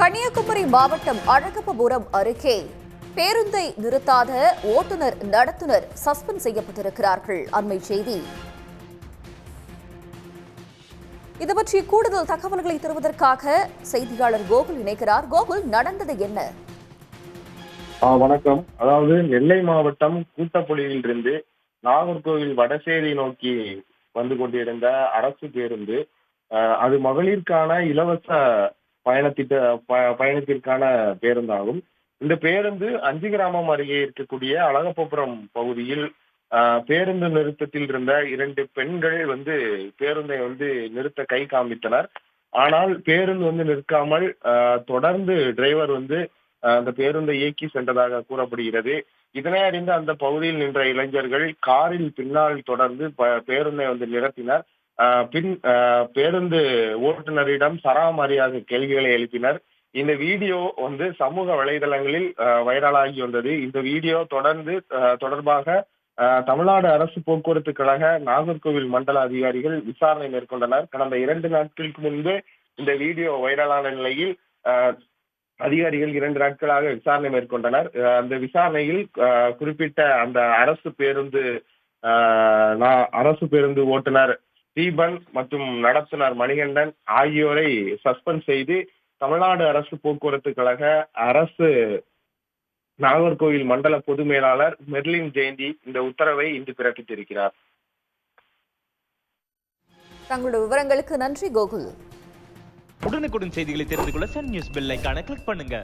கன்னியாகுமரி மாவட்டம் அழகப்பபுரம் அருகே பேருந்தை நிறுத்தாத ஓட்டுநர் நடத்துனர் சஸ்பெண்ட் செய்யப்பட்டிருக்கிறார்கள். அண்மை செய்தி. இது பற்றி கூடுதல் தகவல்களை தருவதற்காக செய்தியாளர் கோகுல் இணைக்கிறார். கோகுல், நடந்தது என்ன? வணக்கம். அதாவது நெல்லை மாவட்டம் கூட்டப்புலியில் இருந்து நாகர்கோவில் வடசேரி நோக்கி வந்து கொண்டிருந்த அரசு பேருந்து, அது மகளிருக்கான இலவச பயணத்திற்கான பேருந்தாகும். இந்த பேருந்து அஞ்சு கிராமம் அருகே இருக்கக்கூடிய அழகப்பபுரம் பகுதியில் பேருந்து நிறுத்தத்தில் இருந்த 2 பெண்கள் பேருந்தை நிறுத்த கை காண்பித்தனர். ஆனால் பேருந்து நிற்காமல் தொடர்ந்து டிரைவர் அந்த பேருந்தை இயக்கி சென்றதாக கூறப்படுகிறது. இதனை அறிந்த அந்த பகுதியில் நின்ற இளைஞர்கள் காரில் பின்னால் தொடர்ந்து பேருந்தை நிறுத்தினர். பின் பேருந்து ஓட்டுநரிடம் சராமாரியாக கேள்விகளை எழுப்பினர். இந்த வீடியோ சமூக வலைதளங்களில் வைரலாகி வந்தது. இந்த வீடியோ தொடர்பாக தமிழ்நாடு அரசு போக்குவரத்து கழக நாகர்கோவில் மண்டல அதிகாரிகள் விசாரணை மேற்கொண்டனர். கடந்த 2 நாட்களுக்கு முன்பு இந்த வீடியோ வைரலான நிலையில் அதிகாரிகள் 2 நாட்களாக விசாரணை மேற்கொண்டனர். அந்த விசாரணையில் குறிப்பிட்ட அந்த அரசு பேருந்து ஓட்டுநர் தீபன் மற்றும் நடத்துனர் மணிகண்டன் ஆகியோரை சஸ்பெண்ட் செய்து தமிழ்நாடு அரசு போக்குவரத்து கழக அரசு நாகர்கோவில் மண்டல பொது மேலாளர் மெர்லின் ஜெயந்தி இந்த உத்தரவை இன்று பிறப்பித்திருக்கிறார். தங்களுடைய விவரங்களுக்கு நன்றி கோகுல். உடனுக்குடன் செய்திகளை தெரிந்து கொள்ள சன் நியூஸ் பெல் ஐகானை கிளிக் பண்ணுங்க.